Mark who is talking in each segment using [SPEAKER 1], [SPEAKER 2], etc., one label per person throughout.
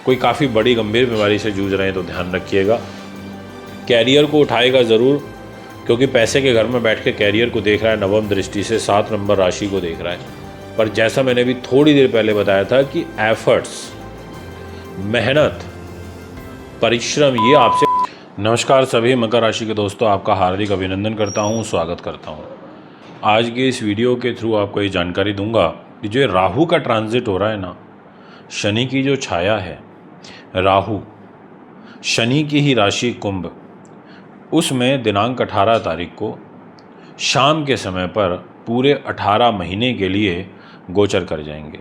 [SPEAKER 1] कोई काफ़ी बड़ी गंभीर बीमारी से जूझ रहे हैं तो ध्यान रखिएगा। कैरियर को उठाएगा ज़रूर, क्योंकि पैसे के घर में बैठ के कैरियर को देख रहा है, नवम दृष्टि से 7 नंबर राशि को देख रहा है। पर जैसा मैंने अभी थोड़ी देर पहले बताया था कि एफर्ट्स, मेहनत, परिश्रम, ये आपसे। नमस्कार सभी मकर राशि के दोस्तों, आपका हार्दिक अभिनंदन करता हूँ, स्वागत करता हूँ। आज के इस वीडियो के थ्रू आपको ये जानकारी दूंगा कि जो राहु का ट्रांजिट हो रहा है ना, शनि की जो छाया है, राहु शनि की ही राशि कुंभ, उसमें दिनांक 18 तारीख को शाम के समय पर पूरे 18 महीने के लिए गोचर कर जाएंगे।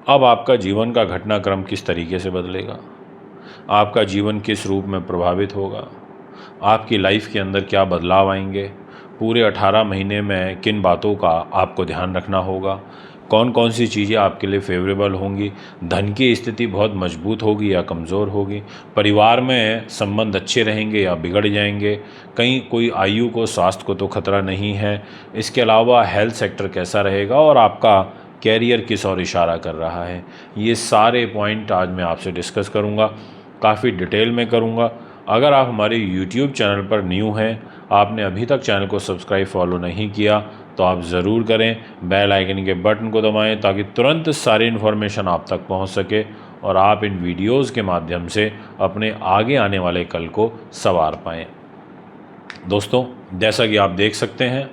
[SPEAKER 1] अब आपका जीवन का घटनाक्रम किस तरीके से बदलेगा, आपका जीवन किस रूप में प्रभावित होगा, आपकी लाइफ के अंदर क्या बदलाव आएंगे, पूरे 18 महीने में किन बातों का आपको ध्यान रखना होगा, कौन कौन सी चीज़ें आपके लिए फेवरेबल होंगी, धन की स्थिति बहुत मजबूत होगी या कमज़ोर होगी, परिवार में संबंध अच्छे रहेंगे या बिगड़ जाएंगे, कहीं कोई आयु को, स्वास्थ्य को तो खतरा नहीं है, इसके अलावा हेल्थ सेक्टर कैसा रहेगा और आपका कैरियर किस ओर इशारा कर रहा है, ये सारे पॉइंट आज मैं आपसे डिस्कस करूँगा, काफ़ी डिटेल में करूँगा। अगर आप हमारे YouTube चैनल पर न्यू हैं, आपने अभी तक चैनल को सब्सक्राइब फॉलो नहीं किया तो आप ज़रूर करें, बेल आइकन के बटन को दबाएं ताकि तुरंत सारी इन्फॉर्मेशन आप तक पहुंच सके और आप इन वीडियोस के माध्यम से अपने आगे आने वाले कल को संवार पाएँ। दोस्तों, जैसा कि आप देख सकते हैं,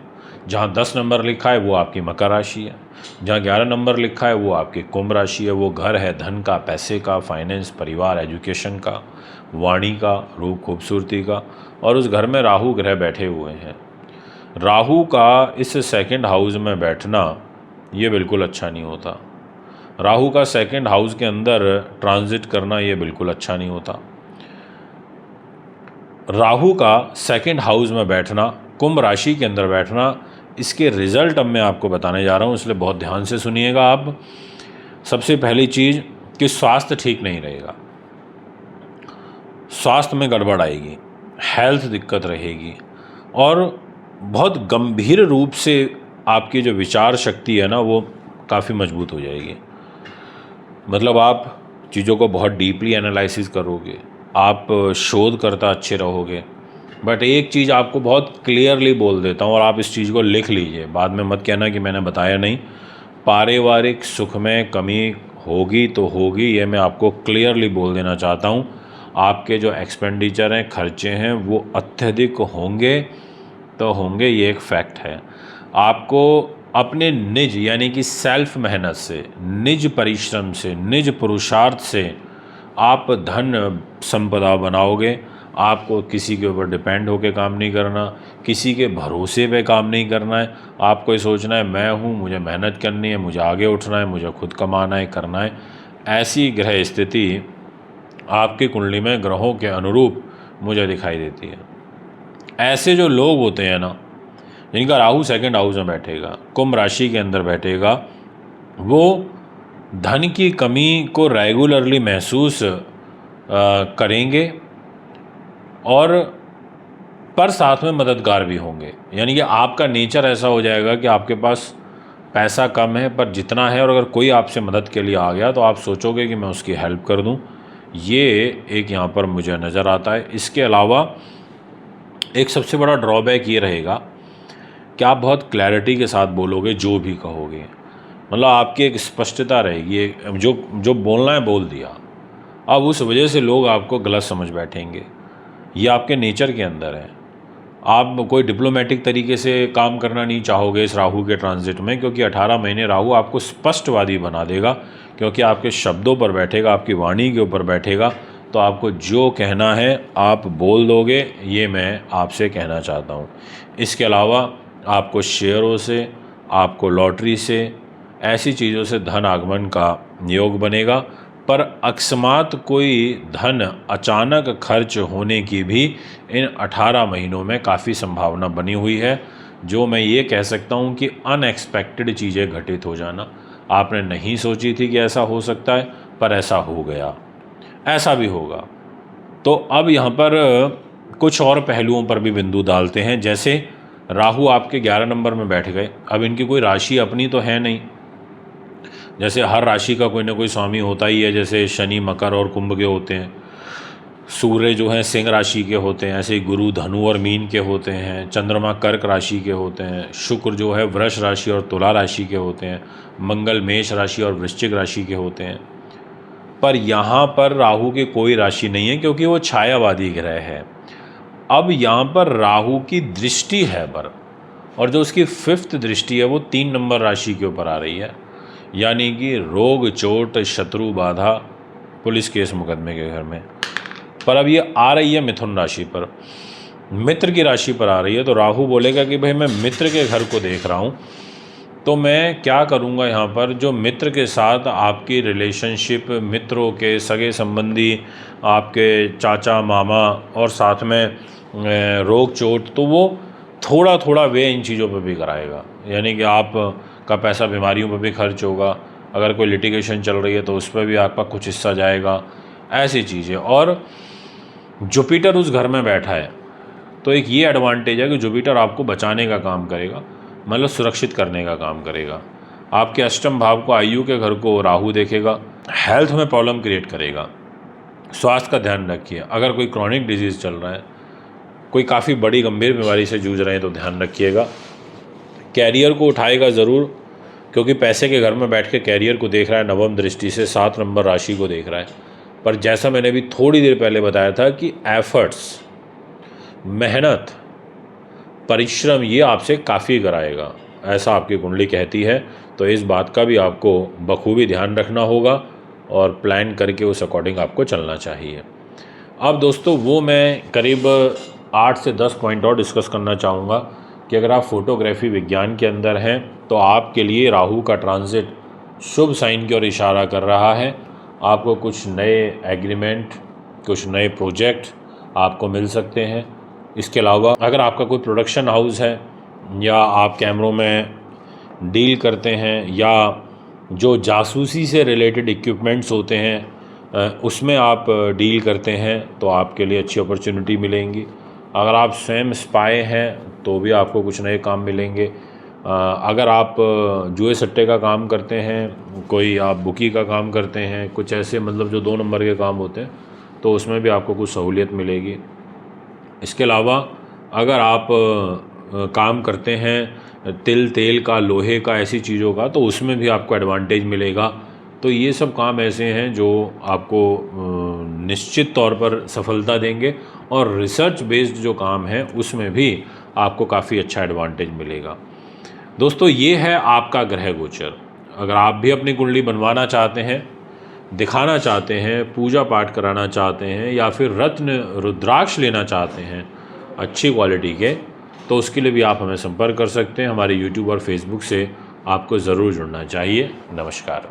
[SPEAKER 1] जहां 10 नंबर लिखा है वो आपकी मकर राशि है, जहां 11 नंबर लिखा है वो आपकी कुंभ राशि है। वो घर है धन का, पैसे का, फाइनेंस, परिवार, एजुकेशन का, वाणी का, रूप खूबसूरती का, और उस घर में राहु ग्रह बैठे हुए हैं। राहु का इस सेकंड हाउस में बैठना ये बिल्कुल अच्छा नहीं होता। राहु का सेकंड हाउस के अंदर ट्रांजिट करना ये बिल्कुल अच्छा नहीं होता। राहु का सेकंड हाउस में बैठना, कुंभ राशि के अंदर बैठना, इसके रिजल्ट अब मैं आपको बताने जा रहा हूँ, इसलिए बहुत ध्यान से सुनिएगा आप। सबसे पहली चीज़ कि स्वास्थ्य ठीक नहीं रहेगा, स्वास्थ्य में गड़बड़ आएगी, हेल्थ दिक्कत रहेगी और बहुत गंभीर रूप से आपकी जो विचार शक्ति है ना वो काफ़ी मजबूत हो जाएगी। मतलब आप चीज़ों को बहुत डीपली एनालिसिस करोगे, आप शोधकर्ता अच्छे रहोगे। बट एक चीज़ आपको बहुत क्लियरली बोल देता हूँ और आप इस चीज़ को लिख लीजिए, बाद में मत कहना कि मैंने बताया नहीं। पारिवारिक सुख में कमी होगी तो होगी, ये मैं आपको क्लियरली बोल देना चाहता हूँ। आपके जो एक्सपेंडिचर हैं, खर्चे हैं, वो अत्यधिक होंगे तो होंगे, ये एक फैक्ट है। आपको अपने निज यानी कि सेल्फ मेहनत से, निज परिश्रम से, निज पुरुषार्थ से आप धन संपदा बनाओगे। आपको किसी के ऊपर डिपेंड होकर काम नहीं करना, किसी के भरोसे पे काम नहीं करना है। आपको ये सोचना है मैं हूँ, मुझे मेहनत करनी है, मुझे आगे उठना है, मुझे खुद कमाना है, करना है। ऐसी ग्रह स्थिति आपकी कुंडली में ग्रहों के अनुरूप मुझे दिखाई देती है। ऐसे जो लोग होते हैं ना, जिनका राहु सेकंड हाउस में बैठेगा, कुंभ राशि के अंदर बैठेगा, वो धन की कमी को रेगुलरली महसूस करेंगे और पर साथ में मददगार भी होंगे। यानी कि आपका नेचर ऐसा हो जाएगा कि आपके पास पैसा कम है पर जितना है, और अगर कोई आपसे मदद के लिए आ गया तो आप सोचोगे कि मैं उसकी हेल्प कर दूं। ये एक यहाँ पर मुझे नज़र आता है। इसके अलावा एक सबसे बड़ा ड्रॉबैक ये रहेगा कि आप बहुत क्लैरिटी के साथ बोलोगे, जो भी कहोगे, मतलब आपकी एक स्पष्टता रहेगी, जो बोलना है बोल दिया। अब उस वजह से लोग आपको गलत समझ बैठेंगे, ये आपके नेचर के अंदर है। आप कोई डिप्लोमेटिक तरीके से काम करना नहीं चाहोगे इस राहु के ट्रांजिट में, क्योंकि 18 महीने राहु आपको स्पष्टवादी बना देगा, क्योंकि आपके शब्दों पर बैठेगा, आपकी वाणी के ऊपर बैठेगा, तो आपको जो कहना है आप बोल दोगे, ये मैं आपसे कहना चाहता हूँ। इसके अलावा आपको शेयरों से, आपको लॉटरी से, ऐसी चीज़ों से धन आगमन का योग बनेगा, पर अकस्मात कोई धन अचानक खर्च होने की भी इन 18 महीनों में काफ़ी संभावना बनी हुई है, जो मैं ये कह सकता हूँ कि अनएक्सपेक्टेड चीज़ें घटित हो जाना। आपने नहीं सोची थी कि ऐसा हो सकता है, पर ऐसा हो गया, ऐसा भी होगा। तो अब यहाँ पर कुछ और पहलुओं पर भी बिंदु डालते हैं। जैसे राहु आपके 11 नंबर में बैठ गए, अब इनकी कोई राशि अपनी तो है नहीं, जैसे हर राशि का कोई ना कोई स्वामी होता ही है, जैसे शनि मकर और कुंभ के होते हैं, सूर्य जो है सिंह राशि के होते हैं, ऐसे ही गुरु धनु और मीन के होते हैं, चंद्रमा कर्क राशि के होते हैं, शुक्र जो है वृष राशि और तुला राशि के होते हैं, मंगल मेष राशि और वृश्चिक राशि के होते हैं। पर यहाँ पर राहु की कोई राशि नहीं है, क्योंकि वो छायावादी ग्रह है। अब यहाँ पर राहु की दृष्टि है पर, और जो उसकी 5th दृष्टि है वो 3 नंबर राशि के ऊपर आ रही है, यानी कि रोग चोट शत्रु बाधा पुलिस केस मुकदमे के घर में। पर अब ये आ रही है मिथुन राशि पर, मित्र की राशि पर आ रही है। तो राहु बोलेगा कि भाई मैं मित्र के घर को देख रहा हूँ, तो मैं क्या करूँगा यहाँ पर, जो मित्र के साथ आपकी रिलेशनशिप, मित्रों के सगे संबंधी, आपके चाचा मामा और साथ में रोग चोट, तो वो थोड़ा थोड़ा वे इन चीज़ों पर भी कराएगा। यानी कि आप का पैसा बीमारियों पर भी खर्च होगा, अगर कोई लिटिगेशन चल रही है तो उस पर भी आपका कुछ हिस्सा जाएगा, ऐसी चीज़ें। और जुपिटर उस घर में बैठा है, तो एक ये एडवांटेज है कि जुपिटर आपको बचाने का काम करेगा, मतलब सुरक्षित करने का काम करेगा। आपके अष्टम भाव को, आयु के घर को राहु देखेगा, हेल्थ में प्रॉब्लम क्रिएट करेगा। स्वास्थ्य का ध्यान रखिए, अगर कोई क्रॉनिक डिजीज़ चल रहा है, कोई काफ़ी बड़ी गंभीर बीमारी से जूझ रहे हैं तो ध्यान रखिएगा। कैरियर को उठाएगा ज़रूर, क्योंकि पैसे के घर में बैठ के कैरियर को देख रहा है, नवम दृष्टि से 7 नंबर राशि को देख रहा है। पर जैसा मैंने अभी थोड़ी देर पहले बताया था कि एफर्ट्स, मेहनत, परिश्रम ये आपसे काफ़ी कराएगा, ऐसा आपकी कुंडली कहती है। तो इस बात का भी आपको बखूबी ध्यान रखना होगा और प्लान करके उस अकॉर्डिंग आपको चलना चाहिए। अब दोस्तों वो मैं करीब 8 से 10 पॉइंट और डिस्कस करना चाहूँगा कि अगर आप फोटोग्राफी विज्ञान के अंदर हैं तो आपके लिए राहु का ट्रांजिट शुभ साइन की ओर इशारा कर रहा है। आपको कुछ नए एग्रीमेंट, कुछ नए प्रोजेक्ट आपको मिल सकते हैं। इसके अलावा अगर आपका कोई प्रोडक्शन हाउस है या आप कैमरों में डील करते हैं या जो जासूसी से रिलेटेड इक्विपमेंट्स होते हैं उसमें आप डील करते हैं तो आपके लिए अच्छी अपॉर्चुनिटी मिलेंगी। अगर आप स्वयं स्पाई हैं तो भी आपको कुछ नए काम मिलेंगे। अगर आप जुए सट्टे का काम करते हैं, कोई आप बुकी का काम करते हैं, कुछ ऐसे मतलब जो 2 नंबर के काम होते हैं, तो उसमें भी आपको कुछ सहूलियत मिलेगी। इसके अलावा अगर आप काम करते हैं तिल तेल का, लोहे का, ऐसी चीज़ों का, तो उसमें भी आपको एडवांटेज मिलेगा। तो ये सब काम ऐसे हैं जो आपको निश्चित तौर पर सफलता देंगे, और रिसर्च बेस्ड जो काम है उसमें भी आपको काफ़ी अच्छा एडवांटेज मिलेगा। दोस्तों ये है आपका ग्रह गोचर। अगर आप भी अपनी कुंडली बनवाना चाहते हैं, दिखाना चाहते हैं, पूजा पाठ कराना चाहते हैं, या फिर रत्न रुद्राक्ष लेना चाहते हैं अच्छी क्वालिटी के, तो उसके लिए भी आप हमें संपर्क कर सकते हैं। हमारे YouTube और Facebook से आपको ज़रूर जुड़ना चाहिए। नमस्कार।